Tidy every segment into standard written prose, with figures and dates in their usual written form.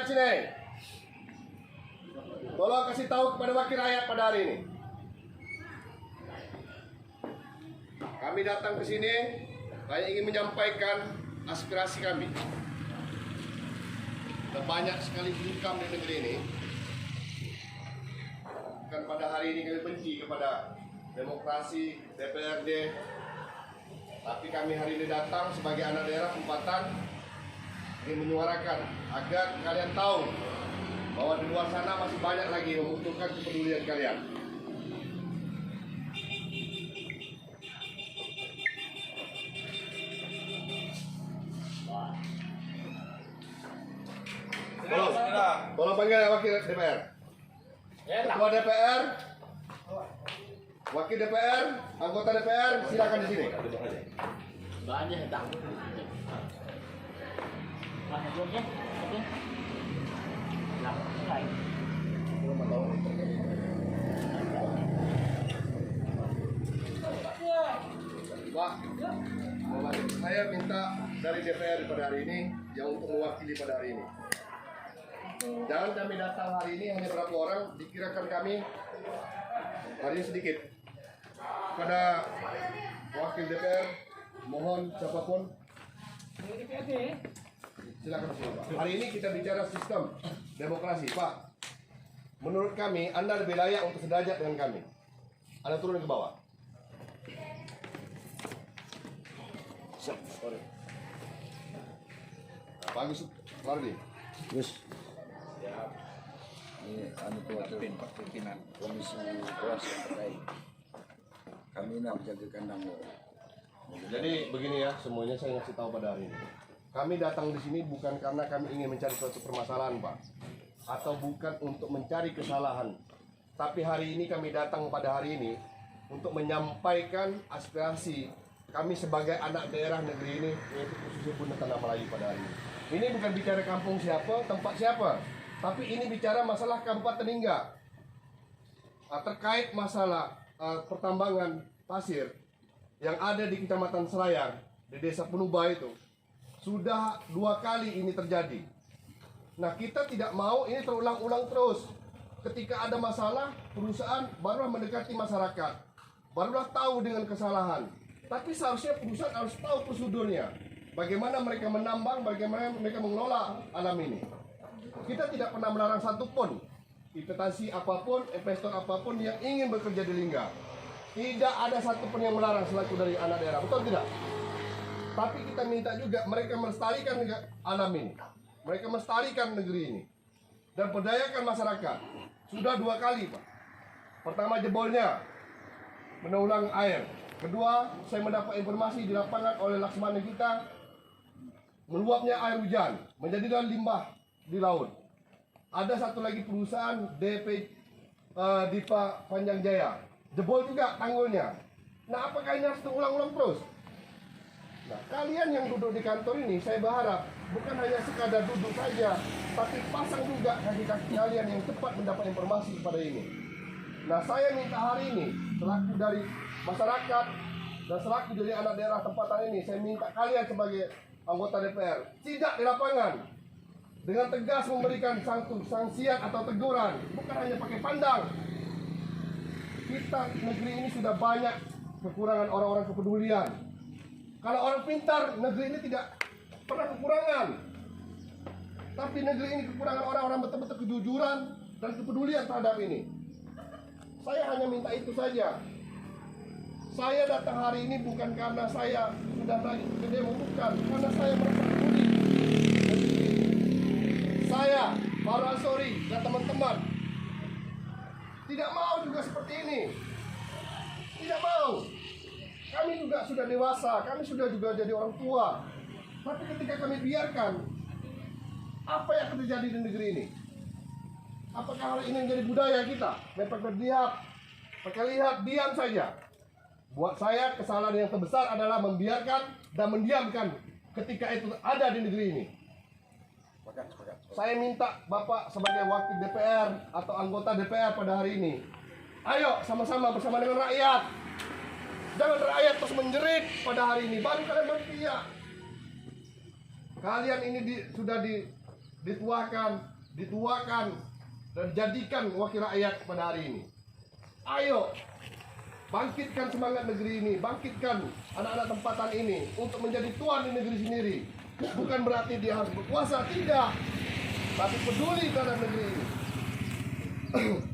rakyat sini. Tolong kasih tahu kepada wakil rakyat pada hari ini. Kami datang ke sini hanya ingin menyampaikan aspirasi kami. Dan banyak sekali income di negeri ini. Bukan pada hari ini kami benci kepada demokrasi DPRD, tapi kami hari ini datang sebagai anak daerah tempatan ingin menyuarakan agar kalian tahu bahwa di luar sana masih banyak lagi membutuhkan kepedulian kalian. Tolong panggil wakil DPR. Ketua DPR, wakil DPR, anggota DPR, silakan di sini. Banyak dah. Banyak juga. Oke. Lah, lain. Pak, saya minta dari DPR pada hari ini yang untuk mewakili pada hari ini. Jangan kami datang hari ini hanya berapa orang, dikirakan kami hari ini sedikit. Pada wakil DPR, mohon siapapun silakan sini, Pak. Hari ini kita bicara sistem demokrasi, Pak. Menurut kami, Anda lebih layak untuk sederajat dengan kami. Anda turun ke bawah. Sorry. Pak Agus Mardi. Terus ini pimpinan komisi kelas yang terkait. Kami nak menjaga kandang. Jadi begini ya, semuanya saya ngasih tahu pada hari ini. Kami datang di sini bukan karena kami ingin mencari suatu permasalahan, Pak, atau bukan untuk mencari kesalahan. Tapi hari ini kami datang pada hari ini untuk menyampaikan aspirasi kami sebagai anak daerah negeri ini, yaitu khususnya Bunda Tanah Melayu pada hari ini. Ini bukan bicara kampung siapa, tempat siapa, tapi ini bicara masalah Kabupaten Lingga terkait masalah pertambangan pasir yang ada di Kecamatan Selayar di Desa Penuba itu. Sudah 2 kali ini terjadi. Nah, kita tidak mau ini terulang-ulang terus. Ketika ada masalah, perusahaan barulah mendekati masyarakat, barulah tahu dengan kesalahan. Tapi seharusnya perusahaan harus tahu prosedurnya. Bagaimana mereka menambang, bagaimana mereka mengelola alam ini. Kita tidak pernah melarang satupun investasi apapun, investor apapun yang ingin bekerja di Lingga. Tidak ada satupun yang melarang selaku dari anak daerah, betul tidak? Tapi kita minta juga mereka melestarikan alam ini. Mereka melestarikan negeri ini. Dan berdayakan masyarakat. Sudah 2 kali, Pak. Pertama jebolnya, menaulang air. Kedua, saya mendapat informasi di lapangan oleh Laksmana kita, meluapnya air hujan menjadi limbah di laut. Ada satu lagi perusahaan DP Dipa Panjang Jaya, jebol juga tanggulnya. Nah, apakah ini harus terulang-ulang terus? Nah, kalian yang duduk di kantor ini, saya berharap bukan hanya sekadar duduk saja, tapi pasang juga kaki-kaki kalian yang cepat mendapat informasi kepada ini. Nah, saya minta hari ini, selaku dari masyarakat dan selaku dari anak daerah tempatan ini, saya minta kalian sebagai anggota DPR tidak di lapangan dengan tegas memberikan sanksian atau teguran, bukan hanya pakai pandang. Kita negeri ini sudah banyak kekurangan orang-orang kepedulian. Kalau orang pintar, negeri ini tidak pernah kekurangan. Tapi negeri ini kekurangan orang-orang betul-betul kejujuran dan kepedulian terhadap ini. Saya hanya minta itu saja. Saya datang hari ini bukan karena saya sudah lagi ke demo, bukan. Karena saya merasa peduli. Saya, Pak Ansori dan teman-teman tidak mau juga seperti ini. Tidak mau. Kami juga sudah dewasa, kami sudah juga jadi orang tua. Tapi ketika kami biarkan, apa yang akan terjadi di negeri ini? Apakah hal ini menjadi budaya kita? Pakai lihat, diam saja. Buat saya kesalahan yang terbesar adalah membiarkan dan mendiamkan ketika itu ada di negeri ini. Saya minta Bapak sebagai wakil DPR atau anggota DPR pada hari ini, ayo sama-sama bersama dengan rakyat. Jangan rakyat terus menjerit pada hari ini, baru kalian berpihak. Kalian ini sudah dituakan, dituakan dan jadikan wakil rakyat pada hari ini. Ayo, bangkitkan semangat negeri ini, bangkitkan anak-anak tempatan ini untuk menjadi tuan di negeri sendiri. Bukan berarti dia harus berkuasa, tidak. Tapi peduli terhadap negeri ini.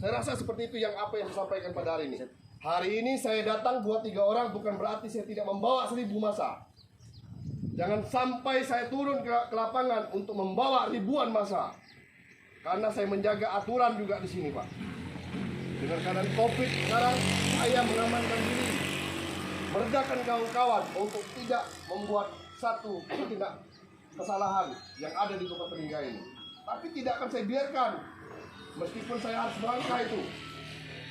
Saya rasa seperti itu yang apa yang saya sampaikan pada hari ini. Hari ini saya datang buat 3 orang, bukan berarti saya tidak membawa 1000 massa. Jangan sampai saya turun ke lapangan untuk membawa ribuan massa. Karena saya menjaga aturan juga di sini, Pak. Dengan keadaan COVID sekarang, saya mengamankan diri, meredakan kawan-kawan untuk tidak membuat satu tindak kesalahan yang ada di Kota Peningga ini. Tapi tidak akan saya biarkan, meskipun saya harus melangkah itu,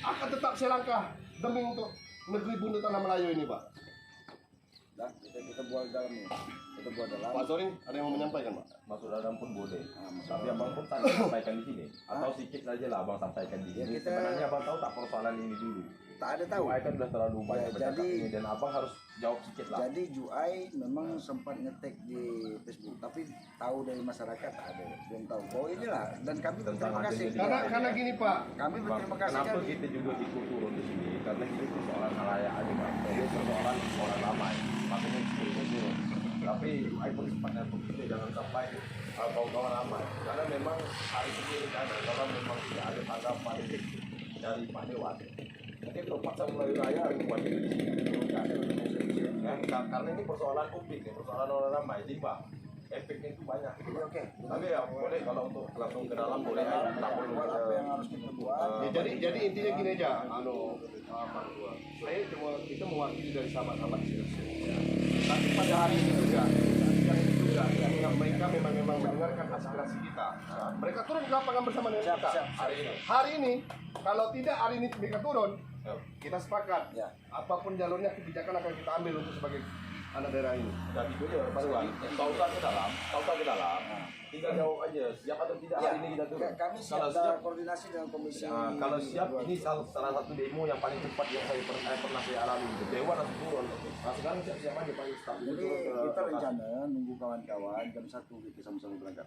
akan tetap saya langkah demi untuk negeri Bunda Tanah Melayu ini, Pak. Dah, kita buat dalam ini. Kita buat dalam. Pak Soring, ada yang mau menyampaikan, Pak? Masuk dalam pun boleh. Tapi abang pun tak sampaikan di sini. Atau sedikit saja lah abang sampaikan di sini. kita- Sebenarnya abang tahu tak persoalan ini dulu. Tak ada tahu. Juai kan sudah terlalu banyak bercakap jadi- ini dan abang harus jawab sedikit lah. Jadi Juai memang sempat ngetek di Facebook, tapi tahu dari masyarakat tak ada, belum tahu. Oh inilah, dan kami berterima kasih. Karena gini, Pak. Kami Bang, berterima kasih. kenapa kami. kita juga ikut turun di sini? Karena kita itu seorang halayak aja, Bang. Dia seorang orang ramai. Makanya kita ikut turun. Tapi Juai pun sempat nelpon kita jangan sampai kawan-kawan ramai. Karena memang hari ini kan kalau memang tidak ada tanggapan dari Pak Dewan. Mungkin terpaksa mulai raya buat ini di sini diturunkan. Karena ini persoalan publik, persoalan orang ramai, tiba efeknya itu banyak. Oke. Tapi ya boleh kalau untuk langsung ke dalam boleh aja. Tak perlu Buat apa yang harus kita buat. Jadi intinya gini aja, Pak Dua. Saya cuma kita mewakili dari sahabat-sahabat sini. Tapi pada hari ini juga, mereka memang mendengarkan aspirasi kita. Mereka turun ke lapangan bersama dengan kita. Hari ini, kalau tidak hari ini mereka turun, kita sepakat. Ya. Apapun jalurnya kebijakan akan kita ambil untuk sebagai anak daerah ini. Dan itu dia Pak Dewan, tahu ke dalam, tinggal jawab aja siap atau tidak hari ini kita turun. Kami siap Kalau dalam siap, koordinasi dengan komisi. kalau siap ini salah satu demo yang paling cepat yang saya pernah saya alami. Dewan harus turun. Nah sekarang siap-siap aja Pak Ustaz. Jadi kita rencana nunggu kawan-kawan jam 1 kita sama-sama berangkat.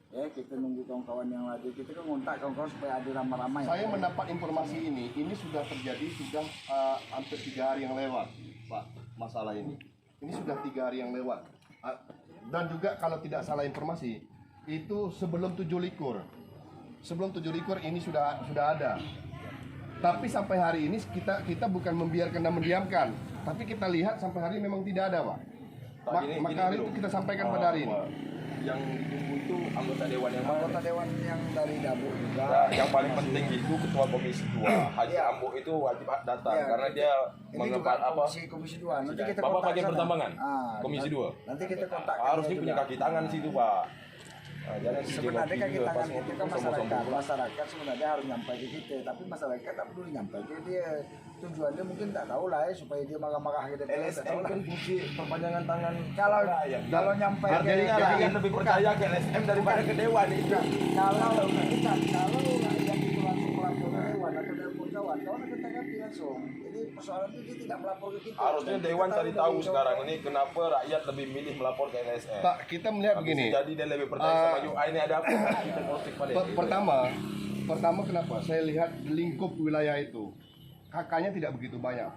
Ya kita nunggu kawan-kawan yang ada. Kita kan ngontak kawan-kawan supaya ada ramai-ramai. Saya mendapat informasi ini sudah terjadi sudah hampir 3 hari yang lewat, Pak, masalah ini. Ini sudah 3 hari yang lewat. Dan juga kalau tidak salah informasi, itu sebelum 7 likur. Sebelum 7 likur ini sudah ada. Tapi sampai hari ini kita bukan membiarkan dan mendiamkan, tapi kita lihat sampai hari ini memang tidak ada, Pak. Maka hari itu kita sampaikan pada hari ini. Yang ditunggu itu anggota dewan yang mana? Anggota dewan yang dari Dabu juga. Nah, yang paling penting itu ketua komisi 2 Haji Ambo itu wajib datang Ya, karena dia ini mengemban juga apa? komisi 2. Nanti kita Bapak kontak bagian sana. pertambangan, komisi nanti- 2. Nanti kita kontak. Harusnya punya kaki tangan situ Pak. Nah, jangan Sebenarnya kaki juga, tangan pas itu kan ngomong masyarakat. sombong-sombong. Masyarakat sebenarnya harus nyampai ke kita, tapi masyarakat tak peduli nyampai ke dia. Tujuannya mungkin tak tahu lah ya, supaya dia marah-marah ke DPR. tak LSM tahu lah. kan fungsi perpanjangan tangan Kalau rakyat. kalau nyampai ke Artinya rakyat lebih percaya ke LSM daripada ke dewan itu. kalau rakyat itu langsung melapor ke dewan atau telepon kawan akan tanggapi langsung. Jadi persoalan itu dia tidak melapor ke kita. Harusnya Dan dewan kita cari dari tahu dewan. sekarang ini kenapa rakyat lebih milih melapor ke LSM. Pak, kita melihat Habis begini. jadi dia lebih percaya sama UI ini ada apa? Kita konflik balik. Pertama kenapa? Saya lihat lingkup wilayah itu kakaknya tidak begitu banyak.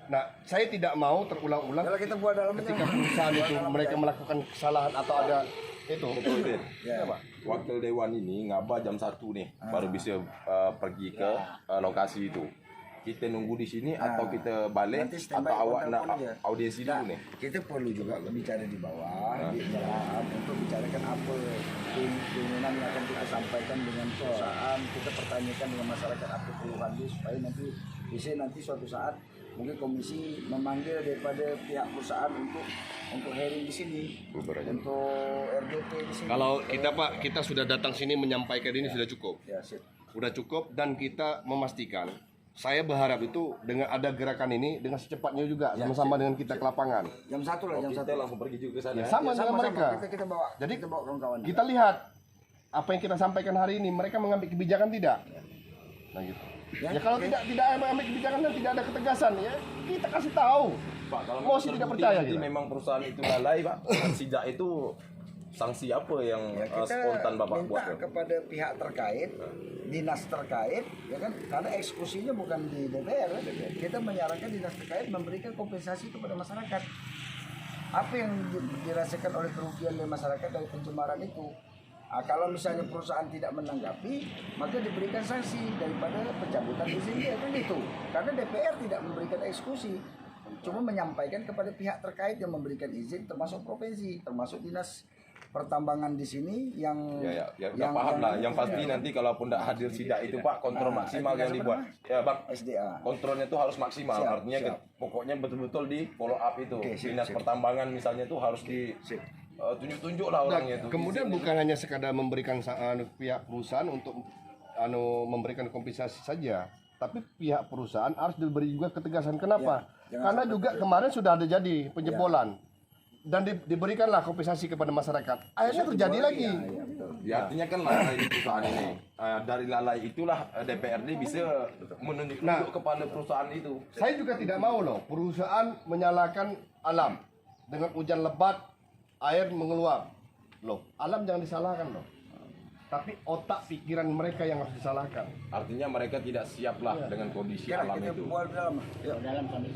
Nah, saya tidak mau terulang-ulang Kalau kita buat dalam ketika perusahaan itu mereka melakukan kesalahan atau ada itu. Betul, Din. Ya. Pak. Wakil dewan ini ngaba jam 1 nih baru bisa pergi ke lokasi itu. Kita nunggu di sini atau kita balik Nanti standby atau awak telepon nak aja. audiensi Nah, dulu nih. kita perlu juga bicara di bawah, di jalan untuk bicarakan apa keinginan yang akan kita sampaikan dengan perusahaan. Kita pertanyakan dengan masyarakat apa keluhan dia supaya nanti bisa nanti suatu saat mungkin komisi memanggil daripada pihak perusahaan untuk hearing di sini, untuk RDP di sini. Kalau kita Pak, kita sudah datang sini menyampaikan ini sudah cukup. Ya, sip. Sudah cukup dan kita memastikan. Saya berharap itu dengan ada gerakan ini dengan secepatnya juga sama-sama dengan kita ke lapangan. Jam 1 lah, jam 1. Kita langsung pergi juga ke sana. Sama dengan mereka. Kita bawa. Jadi kita bawa kawan-kawan. kita lihat apa yang kita sampaikan hari ini, mereka mengambil kebijakan tidak? Nah gitu. Ya kalau tidak mengambil kebijakan dan tidak ada ketegasan ya kita kasih tahu. Pak, kalau Mau sih tidak percaya nanti gitu. memang perusahaan itu lalai, Pak. Sejak itu sanksi apa yang Ya, kita spontan Bapak minta buat? kepada pihak terkait, dinas terkait, ya kan, karena eksekusinya bukan di DPR, kan? Kita menyarankan dinas terkait memberikan kompensasi kepada masyarakat. Apa yang dirasakan oleh kerugian dari masyarakat dari pencemaran itu? Kalau misalnya perusahaan tidak menanggapi, maka diberikan sanksi daripada pencabutan izin dia, kan itu. Karena DPR tidak memberikan eksekusi, cuma menyampaikan kepada pihak terkait yang memberikan izin, termasuk provinsi, termasuk dinas pertambangan di sini yang Ya, paham lah. Yang pasti nanti kalaupun tidak hadir sidak itu Pak, kontrol maksimal yang dibuat. Ya Bang, SDA. kontrolnya itu harus maksimal. Siap, Artinya siap. pokoknya betul-betul di follow up itu. Oke, sip, Dinas sip. pertambangan misalnya itu harus di tunjuk-tunjuk lah orangnya itu. Kemudian bukan hanya sekadar memberikan pihak perusahaan untuk memberikan kompensasi saja, tapi pihak perusahaan harus diberi juga ketegasan. Kenapa? Ya, Karena juga kemarin sudah ada jadi penjebolan dan diberikanlah kompensasi kepada masyarakat. Akhirnya terjadi lagi. Ya, betul. Ya, artinya kan lalai di perusahaan ini. Dari lalai itulah DPRD bisa menunjuk kepada perusahaan itu. Saya juga tidak mau loh perusahaan menyalahkan alam dengan hujan lebat, air mengeluap. Loh, alam jangan disalahkan loh. Tapi otak pikiran mereka yang harus disalahkan. Artinya mereka tidak siap lah dengan kondisi Sekarang alam kita itu. buat dalam. Dalam kami